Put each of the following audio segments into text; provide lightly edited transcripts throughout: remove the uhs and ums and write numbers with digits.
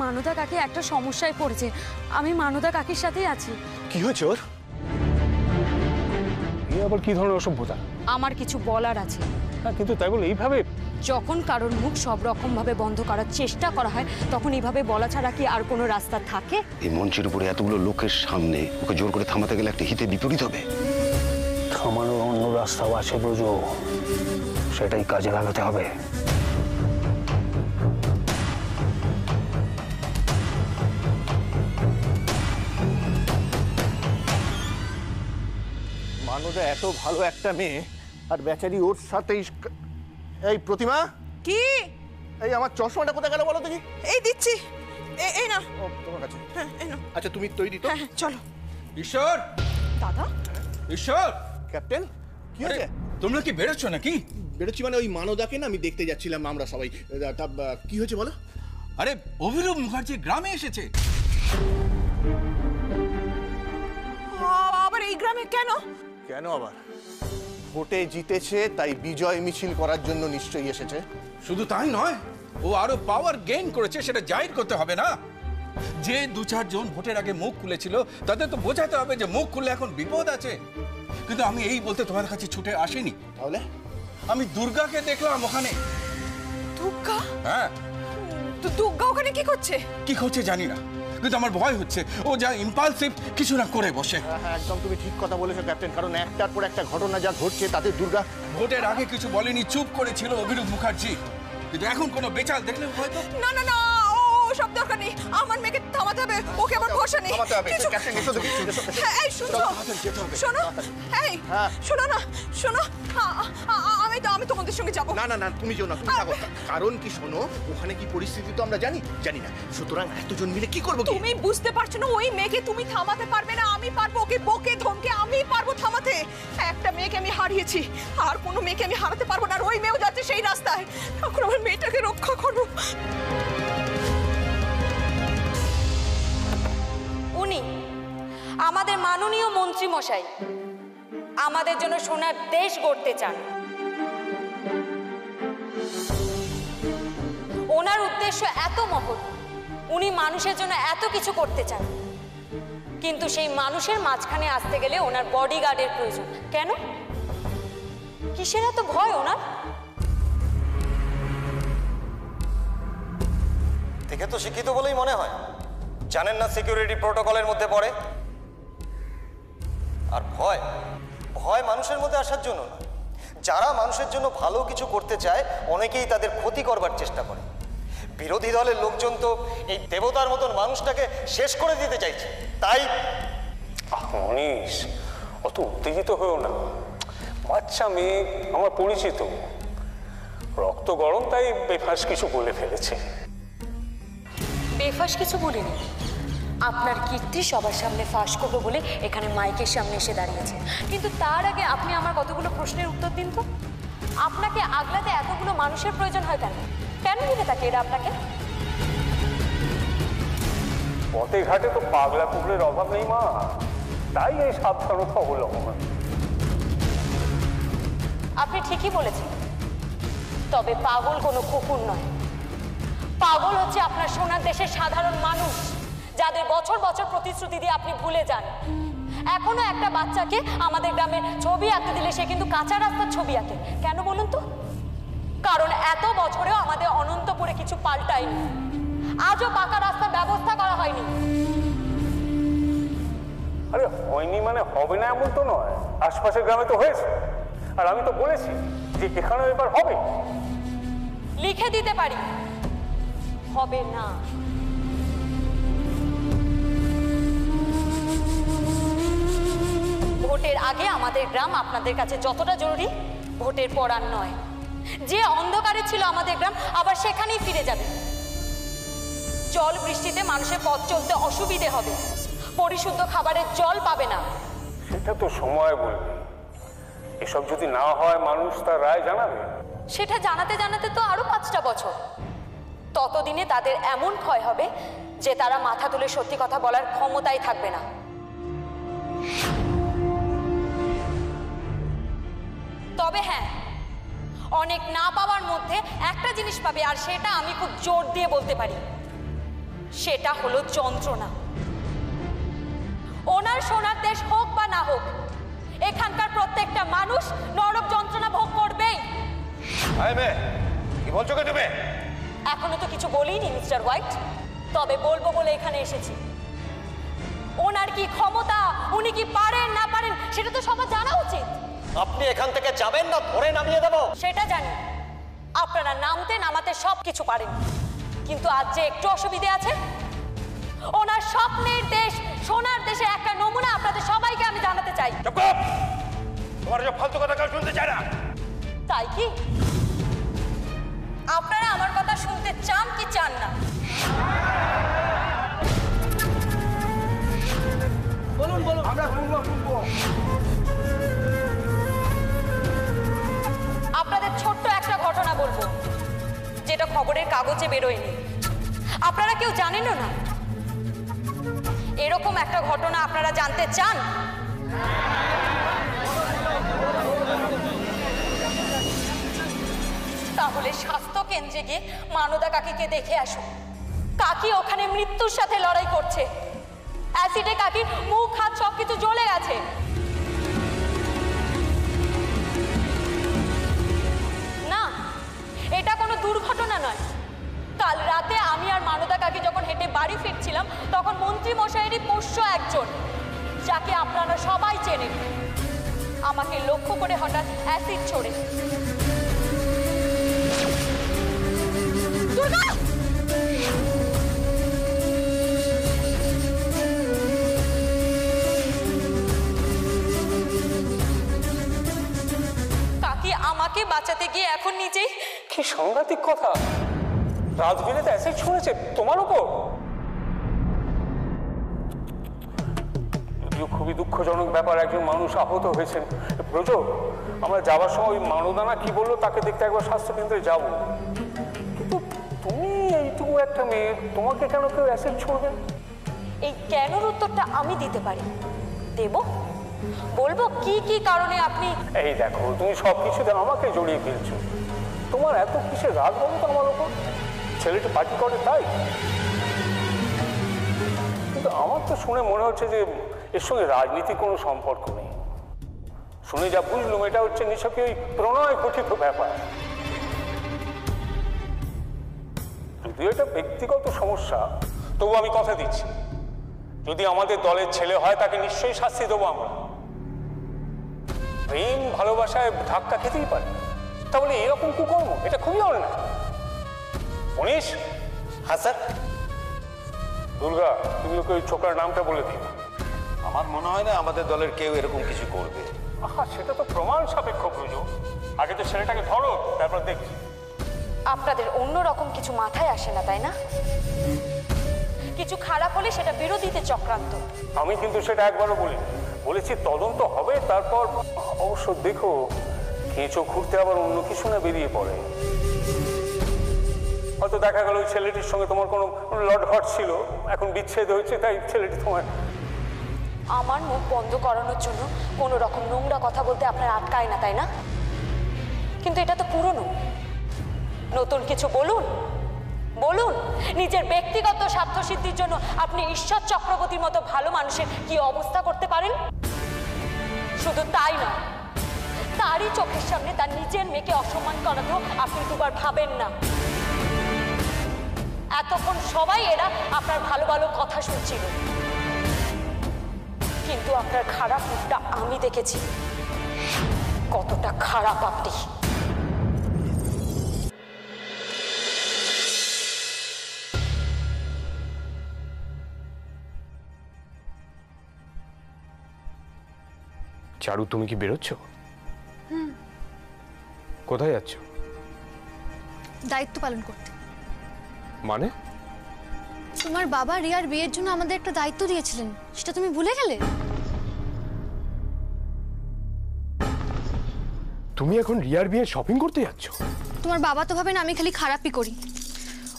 মানদা কাকি একটা সমস্যায় পড়েছে, আমি মানদা কাকির সাথেই আছি। কি হয়েছে ওর? আবার কি ধরনের অসভ্যতা? আমার কিছু বলার আছে। হ্যাঁ, কিন্তু তাই বলে এইভাবে? যখন কারোর মুখ সব রকম ভাবে বন্ধ করার চেষ্টা করা হয় তখন এইভাবে বলা ছাড়া কি আর কোনো রাস্তা থাকে? এই মঞ্চের উপরে এতগুলো লোকের সামনে ওকে জোর করে থামাতে গেলে একটা হিতে বিপরীত হবে। থামানোর অন্য রাস্তাও আছে ব্রজ, সেটাই কাজে লাগাতে হবে। মানদা এত ভালো একটা মেয়ে আর বেচারি ওর সাথেই। এই প্রতিমা, কি? এই আমার চশমাটা কোথায় গেল বলো দেখি। এই দিচ্ছি, এই না। ও তোমার কাছে? হ্যাঁ, এই নাও। আচ্ছা তুমি তৈরি তো? হ্যাঁ, চলো। ঈশ্বর, দাদা, ঈশ্বর, ক্যাপ্টেন কি হয়েছে? তোমরা কি বেরোচ্ছ নাকি? বেরোচ্ছি মানে ওই মানদাকে না আমি দেখতে যাচ্ছিলাম আমরা সবাই। তা কি হয়েছে বলো? আরে অভিরূপ মুখার্জি গ্রামে এসেছে। আবার এই গ্রামে কেন? কেন আবার? ভোটে জিতেছে তাই বিজয় মিছিল করার জন্য নিশ্চয়ই এসেছে। শুধু তাই নয়, ও আরো পাওয়ার গেইন করেছে, সেটা জাহির করতে হবে না? যে 2-4 জন ভোটের আগে মুখ খুলেছিল তাদের তো বোঝাতে হবে যে মুখ খুললে এখন বিপদ আছে। কিন্তু আমি এই বলতে তোমার কাছে ছুটে আসিনি। তাহলে আমি দুর্গাকে দেখলাম ওখানে। দুর্গা? হ্যাঁ। তো দুর্গা ওখানে কি করছে? কি করছে জানি না, কিন্তু আমার ভয় হচ্ছে ও যা ইম্পালসিভ কিছু না করে বসে। হ্যাঁ, একদম তুমি ঠিক কথা বলেছো ক্যাপ্টেন, কারণ একটার পর একটা ঘটনা যা ঘটছে তাতে দুর্গা। ভোটের আগে কিছু বলেনি, চুপ করেছিল অভিরূপ মুখার্জি, কিন্তু এখন কোনো বেচাল দেখলে হয়তো। না না না, ও সব দরকার নেই, আমার মেয়েকে থামাতে হবে, ওকে আমার ভরসা নেই। ক্যাপ্টেন এসো দেখি। হ্যাঁ, এই শুনছো? শোনো, এই শোনো না, শোনো, আমি তোমাদের সঙ্গে যাবো। না না না, তুমি যেও না, তুমি থাকো। কারণ কি শোনো, ওখানে কি পরিস্থিতি তো আমরা জানি না, সুতরাং এতজন মিলে কি করবো? তুমি বুঝতে পারছো না, ওই মেয়েকে তুমি থামাতে পারবে না, আমি পারবো। ওকে বকে ধমকে আমি পারবো থামাতে। একটা মেয়েকে আমি হারিয়েছি, আর কোনো মেয়েকে আমি হারাতে পারবো না। আর ওই মেয়েও যাচ্ছে সেই রাস্তায়, এখন আমার মেয়েটাকে রক্ষা করবো। উনি আমাদের মাননীয় মন্ত্রী মশাই আমাদের জন্য সোনার দেশ গড়তে চান। ওনার উদ্দেশ্য এত মহৎ, উনি মানুষের জন্য এত কিছু করতে চান, কিন্তু সেই মানুষের মাঝখানে আসতে গেলে ওনার বডিগার্ডের প্রয়োজন। কেন? কিসের এত ভয় ওনার? দেখে তো শিক্ষিত বলেই মনে হয়, জানেন না সিকিউরিটি প্রোটোকলের মধ্যে পড়ে। আর ভয় ভয় মানুষের মধ্যে আসার জন্য না, যারা মানুষের জন্য ভালো কিছু করতে চায় অনেকেই তাদের ক্ষতি করবার চেষ্টা করে। বিরোধী দলের লোকজন তো এই দেবতার মতন মানুষটাকে শেষ করে দিতে চাইছে। তাই মনীষ, অত উত্তেজিত হয়েও না। বাচ্চা মেয়ে, আমার পরিচিত, রক্ত গরম, তাই বেফাস কিছু বলে ফেলেছে। বেফাস কিছু বলিনি, আপনার কীর্তি সবার সামনে ফাঁস করবো বলে এখানে মাইকের সামনে এসে দাঁড়িয়েছে। কিন্তু তার আগে আপনি আমার কতগুলো প্রশ্নের উত্তর দিন তো। আপনাকে আগলাতে এতগুলো মানুষের প্রয়োজন হয় কেন? কেন দিবে তাকে এরা আপনাকে? পথে ঘাটে তো পাগলা কুকুরের অভাব নেই মা, তাই এই সাবধানতা অবলম্বন। আপনি ঠিকই বলেছেন, তবে পাগল কোনো কুকুর নয়। পাগল হচ্ছে আপনার সোনার দেশের সাধারণ মানুষ, যাদের বছর বছর প্রতিশ্রুতি দিয়ে আপনি ভুলে যান। এখনো একটা বাচ্চাকে আমাদের গ্রামের ছবি আঁকতে দিলে সে কিন্তু কাঁচা রাস্তার ছবি আঁকে। কেন বলুন তো? কারণ এত বছরেও আমাদের অনন্তপুরে কিছু পাল্টায়নি, আজও পাকা রাস্তার ব্যবস্থা করা হয়নি। আরে হয়নি মানে হবে না এমন তো নয়, আশপাশের গ্রামে তো হয়েছে। আর আমি তো বলেছি যে এখানেও এবার হবে। লিখে দিতে পারি, হবে না। ভোটের আগে আমাদের গ্রাম আপনাদের কাছে যতটা জরুরি, ভোটের পর আর নয়। যে অন্ধকারে ছিল আমাদের গ্রাম আবার সেখানেই ফিরে যাবে। জল বৃষ্টিতে মানুষের পথ চলতে অসুবিধে হবে, পরিশুদ্ধ খাবারের জল পাবে না। সেটা তো সময় বলবে। এসব যদি না হয় মানুষ তার রায় জানাবে। সেটা জানাতে জানাতে তো আরো 5টা বছর। ততদিনে তাদের এমন ক্ষয় হবে যে তারা মাথা তুলে সত্যি কথা বলার ক্ষমতাই থাকবে না। তবে হ্যাঁ, অনেক না পাওয়ার মধ্যে একটা জিনিস পাবে, আর সেটা আমি খুব জোর দিয়ে বলতে পারি, সেটা হলো যন্ত্রণা। ওনার সোনার দেশ হোক বা না হোক, এখানকার প্রত্যেকটা মানুষ নরক যন্ত্রণা ভোগ করবেই। কি বলছো কে তুমি? এখনো তো কিছু বলিনি মিস্টার হোয়াইট, তবে বলবো বলে এখানে এসেছি। ওনার কি ক্ষমতা, উনি কি পারেন না পারেন সেটা তো সবার জানা উচিত। আপনি এখান থেকে যাবেন না ধরে নামিয়ে দেবো? সেটা জানি, আপনারা নামতে নামাতে সব কিছু পারেন, কিন্তু আজ যে একটু অসুবিধে আছে। ওনার স্বপ্নের দেশ সোনার দেশে একটা নমুনা আপনাদের সবাইকে আমি জানাতে চাই। তোমার যে ফালতু কথা কেউ শুনতে চায় না। তাই কি আপনারা আমার কথা শুনতে চান কি চান না? বলুন বলুন, আমরা শুনবো। আপনাদের ছোট্ট একটা ঘটনা বলবো, যেটা খবরের কাগজে বেরোয়নি। আপনারা কেউ জানেনও না। এরকম একটা ঘটনা আপনারা জানতে চান? তাহলে স্বাস্থ্য কেন্দ্রে গিয়ে মানদা কাকিকে দেখে আসুন। কাকি ওখানে মৃত্যুর সাথে লড়াই করছে। অ্যাসিডে কাকির মুখ হাত সবকিছু জ্বলে গেছে। না, এটা কোনো দুর্ঘটনা নয়। কাল রাতে আমি আর মানদা কাকি যখন হেঁটে বাড়ি ফিরছিলাম, তখন মন্ত্রী মশাইয়েরই পোষ্য একজন, যাকে আপনারা সবাই চেনেন, আমাকে লক্ষ্য করে হঠাৎ অ্যাসিড ছোড়ে। দুর্গা! কাকি আমাকে বাঁচাতে গিয়ে এখন নিজেই। কি সাংঘাতিক কথা! রাজবীরেতে অ্যাসিড ছুঁড়েছে তোমার উপর? যদিও খুবই দুঃখজনক ব্যাপার, একজন মানুষ আহত হয়েছেন। ব্রজ, আমরা যাবার সময় ওই মানদানা কি বললো তাকে দেখতে একবার স্বাস্থ্যকেন্দ্রে যাব, কিন্তু তুমি এইটুকু একটা মেয়ে, তোমাকে কেন কেউ অ্যাসিড ছুঁড়বে? এই কেনর উত্তরটা আমি দিতে পারি। দেব, বলবো কি কি কারণে আপনি। এই দেখো, তুমি সব কিছুতে আমাকে জড়িয়ে ফেলছো। তোমার এত কিসের রাগ বলো তো আমার ওপর? ছেলেটা পার্টি করে তাই? কিন্তু আমার তো শুনে মনে হচ্ছে যে এর সঙ্গে রাজনীতির কোনো সম্পর্ক নেই। শুনে যা বুঝলুম, এটা হচ্ছে নিছকই ওই প্রণয় গঠিত ব্যাপার। যদিও এটা ব্যক্তিগত সমস্যা, তবু আমি কথা দিচ্ছি, যদি আমাদের দলের ছেলে হয় তাকে নিশ্চয়ই শাস্তি দেবো আমরা। প্রেম ভালোবাসায় ধাক্কা খেতেই পারে, তাহলে এরকম কুকর্ম, এটা খুবই অন্যায়। মনীষ। হ্যাঁ স্যার। দুর্গা, তুমি ওকে ওই ছোকরার নামটা বলে দিও। আমার মনে হয় না আমাদের দলের কেউ এরকম কিছু করবে। আহা, সেটা তো প্রমাণ সাপেক্ষ প্রয়োজন। আগে তো ছেলেটাকে ধরো, তারপর দেখছি। আপনাদের অন্যরকম কিছু মাথায় আসে না, তাই না? কিছু খারাপ হলে সেটা বিরোধীতে চক্রান্ত। আমি কিন্তু সেটা একবারও বলিনি। বলেছি তদন্ত হবে, তারপর অবশ্য দেখো কেঁচো ঘুরতে আবার অন্য কিছু না বেরিয়ে পড়ে। হয়তো দেখা গেল ওই ছেলেটির সঙ্গে তোমার কোনো লটঘট ছিল, এখন বিচ্ছেদ হয়েছে, তাই ছেলেটি তোমার। আমার মুখ বন্ধ করানোর জন্য কোনো রকম নোংরা কথা বলতে আপনার আটকায় না, তাই না? কিন্তু এটা তো পুরনো। নতুন কিছু বলুন, বলুন। নিজের ব্যক্তিগত স্বার্থসিদ্ধির জন্য আপনি ঈশ্বর চক্রবর্তীর মতো ভালো মানুষের কি অবস্থা করতে পারেন? শুধু তাই নয়, তারই চোখের সামনে তার নিজের মেয়েকে অসম্মান করাতেও আপনি দুবার ভাবেন না। এতক্ষণ সবাই এরা আপনার ভালো ভালো কথা শুনছিল, কিন্তু আপনার খারাপ মুখটা আমি দেখেছি। কতটা খারাপ আপনি। চারু, তুমি কি বেরোচ্ছ? কোথায় যাচ্ছ? দায়িত্ব পালন করতে। মানে? তোমার বাবা রিয়ার বিয়ের জন্য আমাদের একটা দায়িত্ব দিয়েছিলেন, সেটা তুমি ভুলে গেলে? তুমি এখন রিয়ার বিয়ে শপিং করতে যাচ্ছ? তোমার বাবা তো ভাবেন আমি খালি খারাপই করি।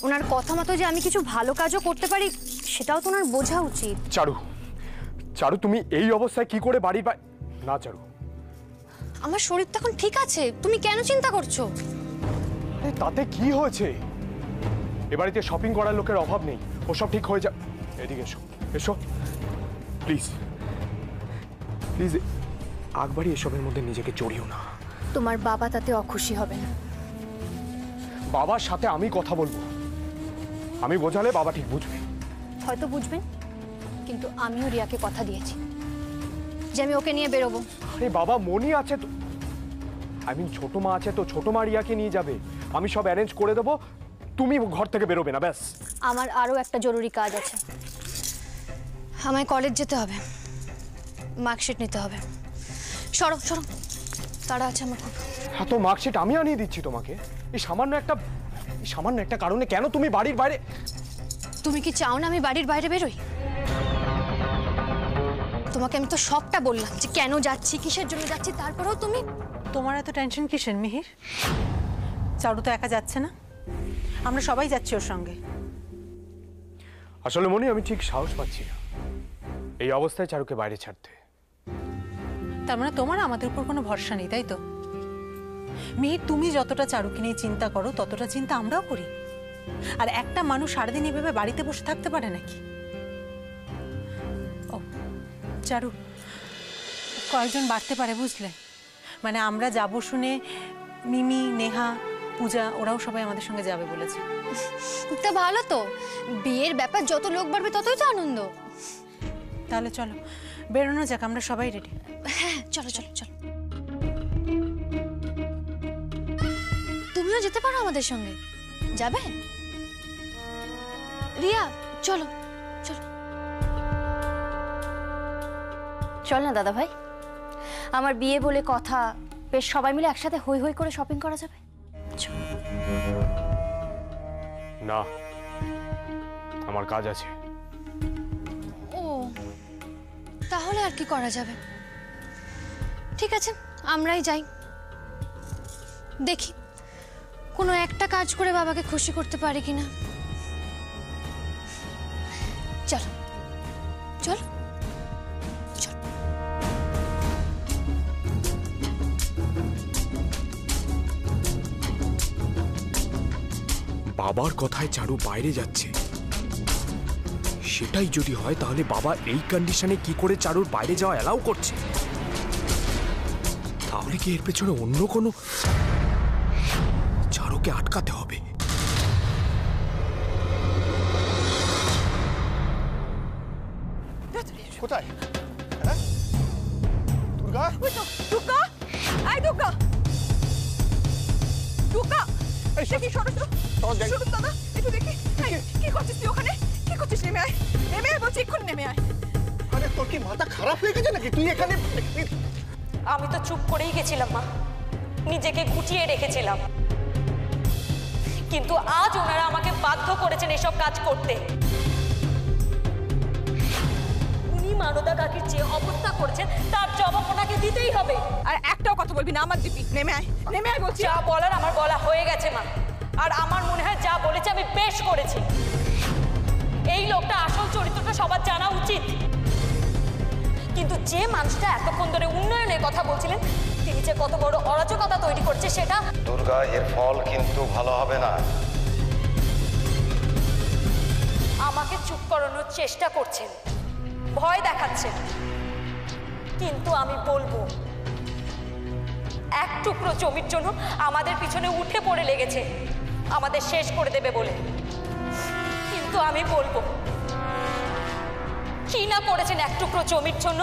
ওনার কথা মতো যে আমি কিছু ভালো কাজও করতে পারি, সেটাও তো ওনার বোঝা উচিত। চারু, চারু, তুমি এই অবস্থায় কি করে বাড়ি পাই? না চারু, আমার শরীর তো এখন ঠিক আছে, তুমি কেন চিন্তা করছো? তাতে কি হয়েছে? এ বাড়িতে শপিং করার লোকের অভাব নেই, ওসব ঠিক হয়ে যা। এদিকে এসো, এসো প্লিজ প্লিজ, একবারই এসবের মধ্যে নিজেকে জড়িও না। তোমার বাবা তাতে অখুশি হবে না। বাবার সাথে আমি কথা বলবো, আমি বোঝালে বাবা ঠিক বুঝবে। হয়তো বুঝবেন, কিন্তু আমিও রিয়াকে কথা দিয়েছি যে আমি ওকে নিয়ে বেরোবো। আরে বাবা, মনি আছে তো, ছোট মা আছে তো, ছোট মা রিয়াকে নিয়ে যাবে, আমি সব অ্যারেঞ্জ করে দেবো, তুমি ঘর থেকে বেরোবে না ব্যাস। আমার আরও একটা জরুরি কাজ আছে, আমায় কলেজ যেতে হবে, মার্কশিট নিতে হবে। সরো সরো, তারা আছে আমার খুব। হ্যাঁ, তো মার্কশিট আমি আনিয়ে দিচ্ছি তোমাকে। এই সামান্য একটা কারণে কেন তুমি বাড়ির বাইরে? তুমি কি চাও না আমি বাড়ির বাইরে বেরোই? তোমাকে আমি তো সবটা বললাম যে কেন যাচ্ছি, কিসের জন্য যাচ্ছি, তারপরেও তুমি। তোমার এত টেনশন কিসের মিহির? চারু তো একা যাচ্ছে না, আমরা সবাই যাচ্ছি ওর সঙ্গে। আসলে মনি, আমি ঠিক সাহস পাচ্ছি না এই অবস্থায় চারুকে বাইরে ছাড়তে। তার মানে তোমার আমাদের উপর কোনো ভরসা নেই, তাই তো? মিহির, তুমি যতটা চারুকে নিয়ে চিন্তা করো ততটা চিন্তা আমরাও করি। আর একটা মানুষ সারাদিন এভাবে বাড়িতে বসে থাকতে পারে নাকি? ও চারু, কয়েকজন বাড়তে পারে বুঝলে, মানে আমরা যাব শুনে মিমি, নেহা, পূজা ওরাও সবাই আমাদের সঙ্গে যাবে বলেছে। তা ভালো তো, বিয়ের ব্যাপার যত লোক বাড়বে ততই তো আনন্দ। তাহলে চলো বেরোনো যাক, আমরা সবাই রেডি। হ্যাঁ চলো চলো চলো। তুমিও যেতে পারো আমাদের সঙ্গে, যাবে? রিয়া চলো চলো। চল না দাদা ভাই, আমার বিয়ে বলে কথা, বেশ সবাই মিলে একসাথে হই হই করে শপিং করা যাবে। না, আমার কাজ আছে। ও তাহলে আর কি করা যাবে? ঠিক আছে, আমরাই যাই। দেখি কোনো একটা কাজ করে বাবাকে খুশি করতে পারি কিনা। চলো চল। বাবার কথায় চারু বাইরে যাচ্ছে, সেটাই যদি হয় তাহলে বাবা এই কন্ডিশনে কি করে চারুর বাইরে যাওয়া অ্যালাউ করছে? তাহলে কি এর পেছনে অন্য কোনো? চারুকে আটকাতে হবে। কোথায়? হ্যাঁ? দুর্গা? দুর্গা, আই দুর্গা, দুর্গা, দেখি সরো সরো সরো দাদা, একটু দেখি। কি করছিস তুই ওখানে? কি করছিস? নেমে আয়, নেমে আয় বলছি, এক্ষুনি নেমে আয়। আরে তোর কি মাথা খারাপ হয়ে গেছে নাকি? তুই এখানে? আমি তো চুপ করেই গেছিলাম মা, নিজেকে গুটিয়ে রেখেছিলাম, কিন্তু আজ ওনারা আমাকে বাধ্য করেছেন এসব কাজ করতে। উনি মানদা কাকির যে অবস্থা করেছেন তার জবাব ওনাকে দিতেই হবে। আর একটাও কথা বলবি না আমার দিবি। নেমে আয়, নেমে আয় বলছি। যা বলার আমার বলা হয়ে গেছে মা, আর আমার মনে হয় যা বলেছে আমি বেশ করেছি। এই লোকটা আসল চরিত্রটা সবার জানা উচিত, কিন্তু যে মানুষটা এতক্ষণ ধরে উন্নয়নের কথা বলছিলেন তিনি যে কত বড় অরাজকতা তৈরি করছে সেটা। দুর্গা, এর ফল কিন্তু ভালো হবে না। আমাকে চুপ করানোর চেষ্টা করছেন, ভয় দেখাচ্ছেন, কিন্তু আমি বলবো এক টুকরো জমির জন্য আমাদের পিছনে উঠে পড়ে লেগেছে আমাদের শেষ করে দেবে বলে, কিন্তু আমি বলবো কি না করেছেন এক টুকরো জমির জন্য।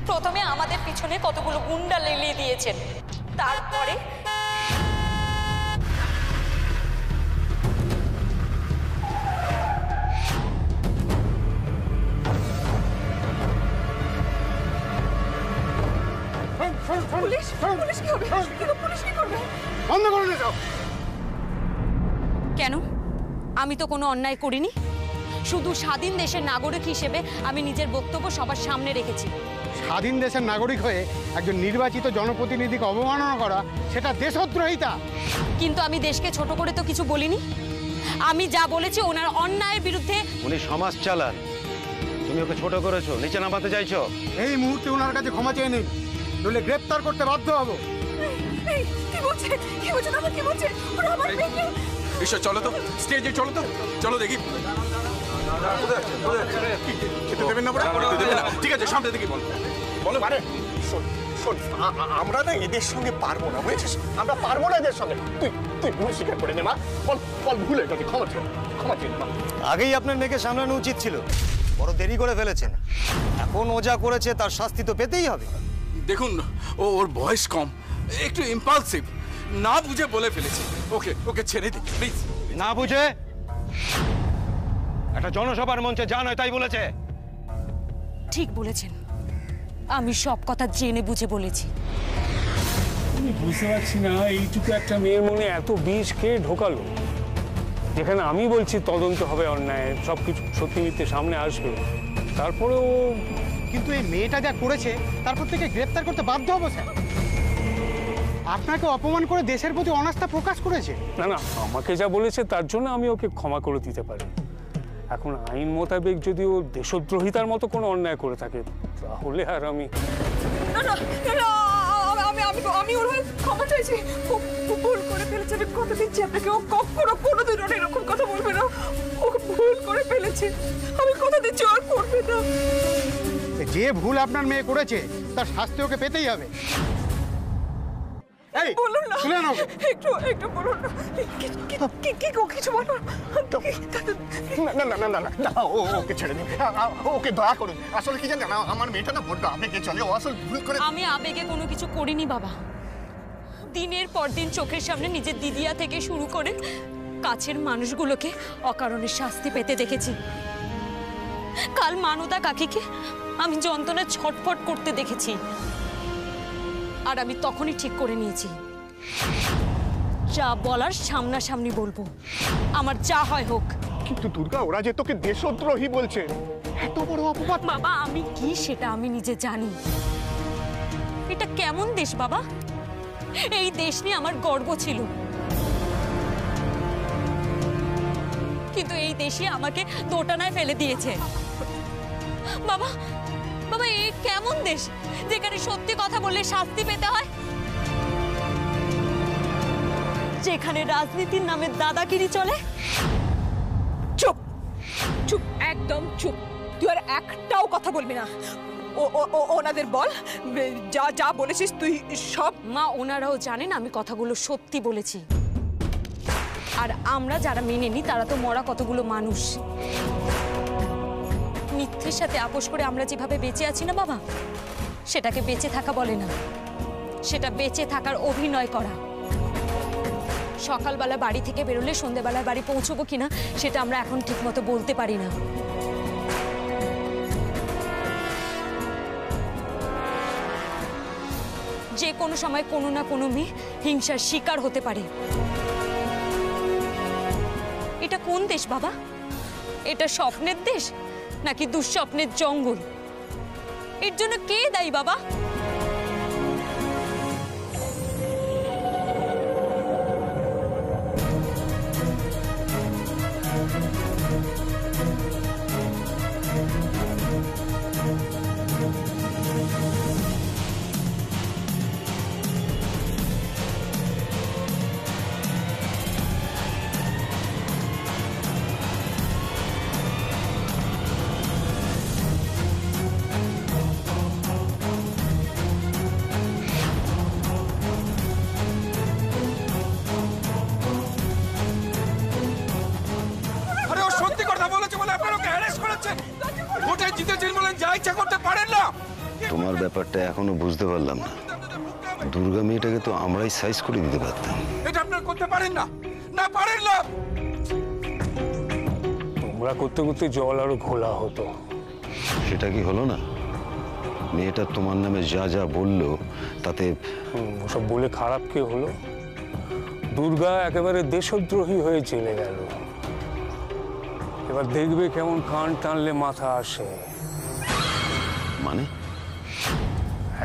প্রথমে আমাদের পিছনে কতগুলো গুন্ডা লেলিয়ে দিয়েছেন, তারপরে পুলিশ, পুলিশ কি হবে? কিন্তু পুলিশ কি করবে? বন্ধ করে দাও। কেন? আমি তো কোনো অন্যায় করিনি, শুধু স্বাধীন দেশের নাগরিক হিসেবে আমি নিজের বক্তব্য সবার সামনে রেখেছি। স্বাধীন দেশের নাগরিক হয়ে একজন নির্বাচিত জনপ্রতিনিধিকে অবমাননা করা, সেটা দেশদ্রোহিতা। কিন্তু আমি দেশকে ছোট করে তো কিছু বলিনি, আমি যা বলেছি ওনার অন্যায়ের বিরুদ্ধে। উনি সমাজ চালান, তুমি ওকে ছোট করেছো, নিচে নামাতে চাইছো। এই মুহূর্তে ওনার কাছে ক্ষমা চেয়ে নিন, নইলে গ্রেপ্তার করতে বাধ্য হব। এই কি বলছে? কি বলছে দাদা? কি বলছে? ওরা আমার মেয়েকে ঈশ্বর চলো তো, স্টেজে চলো তো, চলো দেখি। খেতে দেবেন না? ঠিক আছে, সামনে দেখি বলো বলো। মানে শোন শোন, আমরা না এদের সঙ্গে পারবো না, বুঝেছিস? আমরা পারবো না এদের সঙ্গে। তুই তুই ভুল স্বীকার করে নে মা, বল বল ভুলে গেছি, ক্ষমা চেয়ে ক্ষমা চেয়ে মা। আগেই আপনার মেয়েকে সামলানো উচিত ছিল, বড় দেরি করে ফেলেছেন। এখন ও যা করেছে তার শাস্তি তো পেতেই হবে। দেখুন, ওর বয়স কম, একটু ইম্পালসিভ, না বুঝে বলে ফেলেছে। ওকে ওকে ছেড়ে দিন প্লিজ। না বুঝে একটা জনসভার মঞ্চে যা নয় তাই বলেছে। ঠিক বলেছেন, আমি সব কথা জেনে বুঝে বলেছি। আমি বুঝতে পারছি না এইটুকু একটা মেয়ের মনে এত বিষ কে ঢোকালো, যেখানে আমি বলছি তদন্ত হবে অন্যায়, সবকিছু সত্যি মিথ্যে সামনে আসবে, তারপরেও। কিন্তু এই মেয়েটা যা করেছে তারপর থেকে গ্রেপ্তার করতে বাধ্য হবো স্যার। আপনাকে অপমান করে দেশের প্রতি অনাস্থা প্রকাশ করেছে। না না, আমাকে যা বলেছে তার জন্য আমি ওকে ক্ষমা করে দিতে পারি। এখন আইন মোতাবেক যদি ও দেশদ্রোহিতার মতো কোনো অন্যায় করে থাকে তাহলে আর আমি। না না না, আমি আমি আমি ওর হয়ে ক্ষমা চাইছি। ও ভুল করে ফেলেছে, আমি কথা দিচ্ছি আপনাকে। ও কখনো কোনোদিন ওর এরকম কথা বলবে না। ও ভুল করে ফেলেছে, আমি কথা দিচ্ছি আর করবে না। যে ভুল আপনার মেয়ে করেছে তার শাস্তি ওকে পেতেই হবে। এই বলুন না, শুনে নাও। একটু একটু বলুন না, কিছু বলুন। না না না না না, ওকে ছেড়ে দিন, ওকে দয়া করুন। আসলে কি জানেন, আমার মেয়েটা না বড্ড আবেগে চলে, ও আসলে ভুল করে। আমি আবেগে কোনো কিছু করিনি বাবা। দিনের পর দিন চোখের সামনে নিজের দিদিয়া থেকে শুরু করে কাছের মানুষগুলোকে অকারণে শাস্তি পেতে দেখেছি। কাল মানুদা কাকিকে আমি যন্ত্রণায় ছটফট করতে দেখেছি, আর আমি তখনই ঠিক করে নিয়েছি যা বলার সামনাসামনি বলবো, আমার যা হয় হোক। কিন্তু দুর্গা, ওরা যে তোকে দেশদ্রোহী বলছে, এত বড় অপবাদ। বাবা আমি কি সেটা আমি নিজে জানি। এটা কেমন দেশ বাবা? এই দেশ নিয়ে আমার গর্ব ছিল, কিন্তু এই দেশে আমাকে দোটানায় ফেলে দিয়েছে। বাবা বাবা, এই কেমন দেশ যেখানে সত্যি কথা বললে শাস্তি পেতে হয়, যেখানে রাজনীতির নামে দাদাগিরি চলে। চুপ চুপ, একদম চুপ। তুই আর একটাও কথা বলবি না। ওনাদের বল, যা যা বলেছিস তুই সব। মা, ওনারাও জানেন আমি কথাগুলো সত্যি বলেছি, আর আমরা যারা মেনে নিই তারা তো মরা কতগুলো মানুষ। মিথ্যের সাথে আপোষ করে আমরা যেভাবে বেঁচে আছি না বাবা, সেটাকে বেঁচে থাকা বলে না, সেটা বেঁচে থাকার অভিনয় করা। সকালবেলা বাড়ি থেকে বেরোলে সন্ধ্যেবেলায় বাড়ি পৌঁছবো কিনা সেটা আমরা এখন ঠিকমতো বলতে পারি না। যে কোনো সময় কোনো না কোনো মেয়ে হিংসার শিকার হতে পারে। এটা কোন দেশ বাবা? এটা স্বপ্নের দেশ নাকি দুঃস্বপ্নের জঙ্গল? এর জন্য কে দায়ী বাবা? তোমার ব্যাপারটা এখনো বুঝতে পারলাম না। দুর্গা মেয়েটাকে তো আমরাই সাইজ করে দিতে পারতাম। এটা আপনারা করতে পারেন না, না পারেন না। তোমরা করতে করতে জল আরো ঘোলা হতো। সেটা কি হলো না? মেয়েটা তোমার নামে যা যা বললো তাতে ওসব বলে খারাপ কে হলো? দুর্গা একেবারে দেশদ্রোহী হয়ে চলে গেল। এবার দেখবে কেমন কান টানলে মাথা আসে। মানে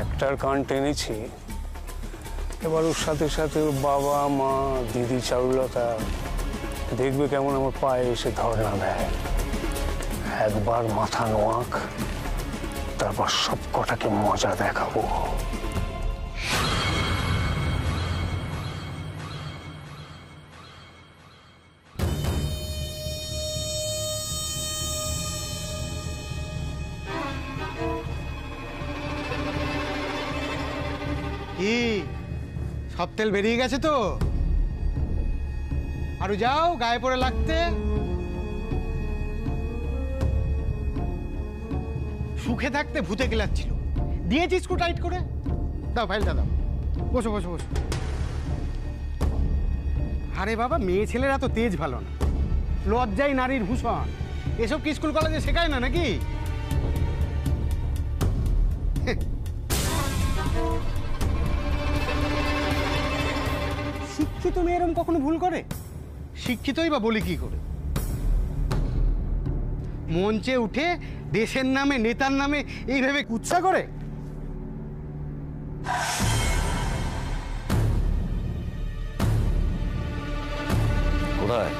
একটার কান টেনেছি, এবার ওর সাথে সাথে ওর বাবা মা দিদি চারুলতা দেখবে কেমন আমার পায়ে এসে ধর্ণা দেয়। একবার মাথা নোয়াক, তারপর সব কটাকে মজা দেখাবো। সব তেল বেরিয়ে গেছে তো? আরো যাও গায়ে পড়ে লাগতে। সুখে থাকতে ভূতে গেলাচ্ছিল, দিয়েছি স্ক্রু টাইট করে। দাও ফাইলটা দাও। বসো বসো বসো। আরে বাবা, মেয়ে ছেলেরা তো তেজ ভালো না, লজ্জাই নারীর ভূষণ। এসব কি স্কুল কলেজে শেখায় না নাকি? শিক্ষিত মেয়ে এরকম কখনো ভুল করে? শিক্ষিতই বা বলি কি করে? মঞ্চে উঠে দেশের নামে, নেতার নামে এইভাবে কুৎসা করে? কোথায়